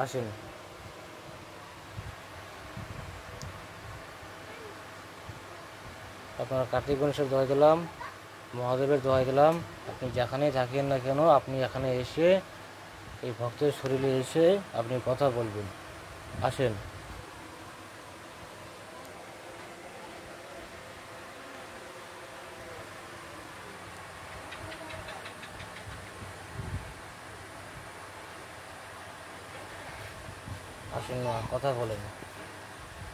আসেন। আপনার কার্তিক গণেশের দোহাই দিলাম, মহাদেবের দোহাই দিলাম, আপনি যেখানেই থাকেন না কেন আপনি এখানে এসে এই ভক্তের শরীরে এসে আপনি কথা বলবেন। আসেন। আসেন না, কথা বলেন।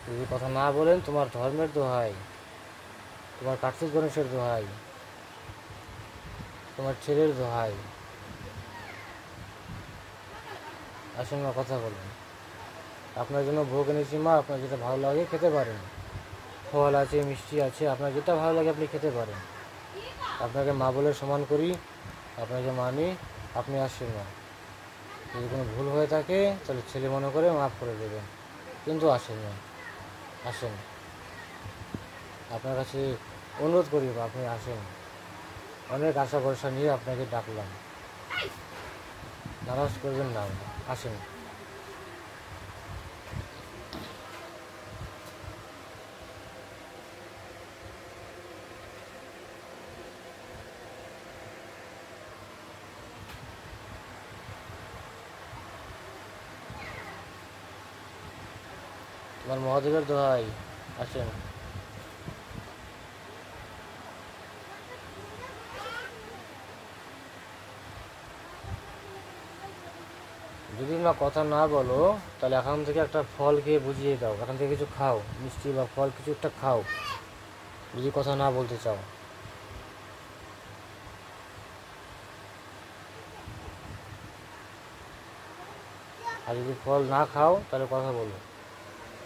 যদি কথা না বলেন তোমার ধর্মের দোহাই, তোমার কার্তিক গণেশের দোহাই, তোমার ছেলের দোহাই, আসেন না, কথা বলেন। আপনার জন্য ভোগ এনেছি মা, আপনার যেটা ভালো লাগে খেতে পারেন। ফল আছে, মিষ্টি আছে, আপনার যেটা ভালো লাগে আপনি খেতে পারেন। আপনাকে মা বলে সম্মান করি, আপনাকে মানি, আপনি আসেন না। যদি কোনো ভুল হয়ে থাকে তাহলে ছেলে মনে করে মাফ করে দেবেন, কিন্তু আসেন না। আসেন, আপনার কাছে অনুরোধ করি আপনি আসেন। অনেক আশা ভরসা নিয়ে আপনাকে ডাকলাম, নারাজ করবেন না। আসেন। তোমার মহাদেবের দোহাই, আসেন। যদি না কথা না বলো তাহলে এখান থেকে একটা ফল খেয়ে বুঝিয়ে দাও, এখান থেকে কিছু খাও, মিষ্টি বা ফল কিছু একটা খাও, যদি কথা না বলতে চাও। আর যদি ফল না খাও তাহলে কথা বলো,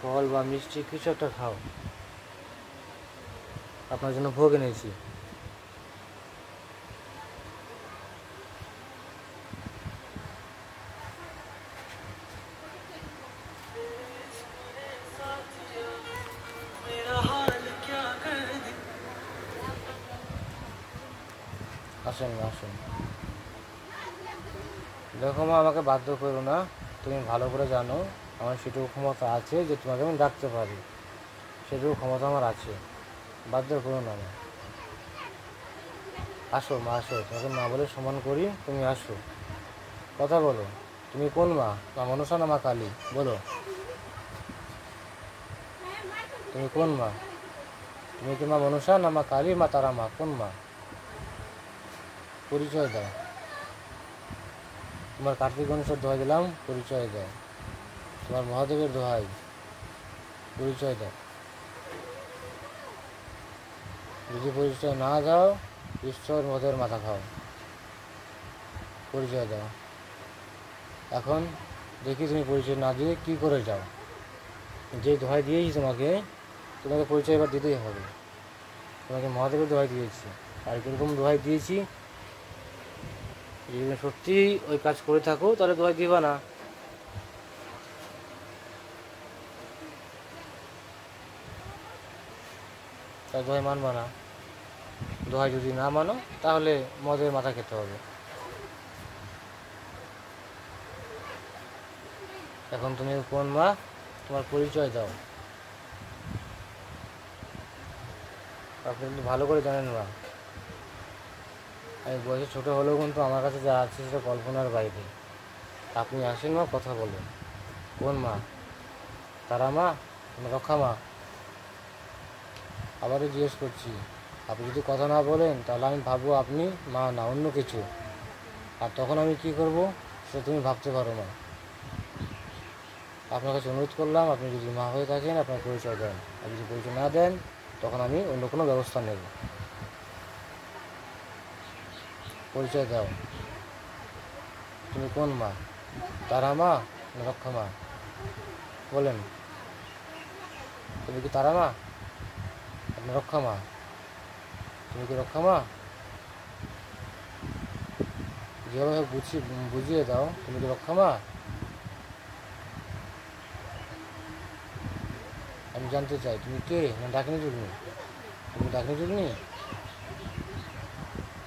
ফল বা মিষ্টি কিছু একটা খাও, আপনার জন্য ভোগ এনেছি। আসেন না, আসেন। দেখো মা, আমাকে বাধ্য করো না, তুমি ভালো করে জানো আমার সেটুকু ক্ষমতা আছে যে তোমাকে আমি ডাকতে পারি, সেটুকু ক্ষমতা আমার আছে, বাধ্য করো না মা। আসো মা, আসো, তোমাকে মা বলে সম্মান করি, তুমি আসো, কথা বলো। তুমি কোন মা, মা মনসা না মা কালী? বলো, তুমি কোন মা? তুমি কি মা মনসা না মা কালী, মা তারা, মা কোন মা? পরিচয় দাও। তোমার কার্তিক গণেশের দোহাই দিলাম, পরিচয় দাও। তোমার মহাদেবের দোহাই, পরিচয় দাও। যদি পরিচয় না দাও ঈশ্বর মদের মাথা খাও। পরিচয় দাও। এখন দেখি তুমি পরিচয় না দিয়ে কী করে যাও। যে দোহাই দিয়েছি তোমাকে, তোমাকে পরিচয় এবার দিতেই হবে। তোমাকে মহাদেবের দোহাই দিয়েছি, আর কীরকম দোহাই দিয়েছি, যদি সত্যি ওই কাজ করে থাকো তাহলে দোহাই দিবা না। তাহলে দোহাই মানবা না। দোহাই যদি না মানো তাহলে মদের মাথা খেতে হবে। এখন তুমি কোন মা, তোমার পরিচয় দাও। আপনি কিন্তু ভালো করে জানেন মা, আমি বয়সে ছোটো হলেও কিন্তু আমার কাছে যা আছে সেটা কল্পনার বাইরে। আপনি আসেন মা, কথা বলেন। কোন মা? তারা মা না রক্ষা মা? আবারও জিজ্ঞেস করছি, আপনি যদি কথা না বলেন তাহলে আমি ভাববো আপনি মা না অন্য কিছু, আর তখন আমি কি করব সেটা তুমি ভাবতে পারো না। আপনার কাছে অনুরোধ করলাম, আপনি যদি মা হয়ে থাকেন আপনার পরিচয় দেন, আর যদি পরিচয় না দেন তখন আমি অন্য কোনো ব্যবস্থা নেব। পরিচয় দাও। তুমি কোন মা? তারা মা না রক্ষা মা? বলেন, তুমি কি তারা মা? আপনি রক্ষা মা? তুমি কি রক্ষা মা? যেভাবে বুঝিয়ে দাও, তুমি কি রক্ষা মা? আমি জানতে চাই তুমি কে, না ডাকিনি যুগনি? তুমি ডাকিনি যুগনি?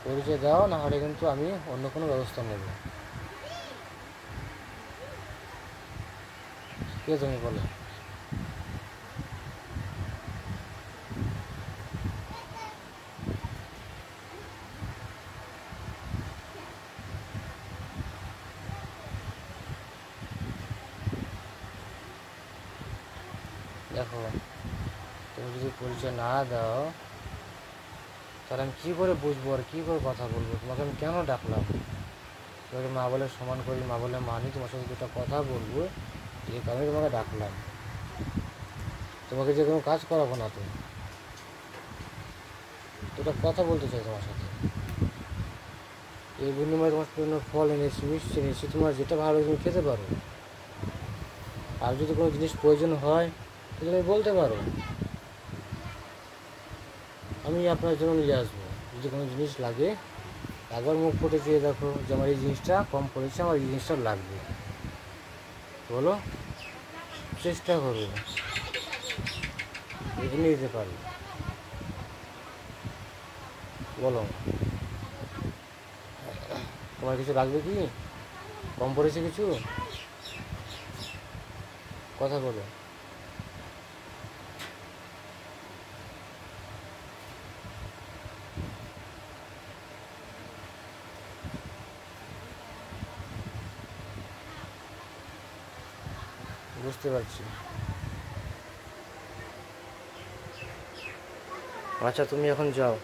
পরিচয় দাও, না হলে কিন্তু আমি অন্য কোনো ব্যবস্থা নেব। কে তুমি বলো? দেখো, তুমি যদি পরিচয় না দাও তাহলে আমি কী করে বুঝবো আর কী করে কথা বলবো? তোমাকে আমি কেন ডাকলাম? তোমাকে মা বলে সম্মান করি, মা বলে মানি, তোমার সাথে দুটো কথা বলবো, এই কারণে তোমাকে ডাকলাম। তোমাকে যে কোনো কাজ করাবো না, তুমি দুটো কথা বলতে চাই তোমার সাথে। এই বিনিময়ে তোমার জন্য ফল এনেছি, মিষ্টি এনেছি, তোমার যেটা ভালো তুমি খেতে পারো। আর যদি কোনো জিনিস প্রয়োজন হয় তাহলে তুমি বলতে পারো, আমি আপনার জন্য নিয়ে আসবো। যদি কোনো জিনিস লাগে একবার মুখ ফুটে চেয়ে দেখো যে আমার এই জিনিসটা কম পড়েছে, আমার এই জিনিসটা লাগবে, বলো, চেষ্টা করবো এনে দিতে পারি। বলো, তোমার কিছু লাগবে কি? কম পড়েছে কিছু? কথা বলো। বুঝতে পারছি। আচ্ছা, তুমি এখন যাও।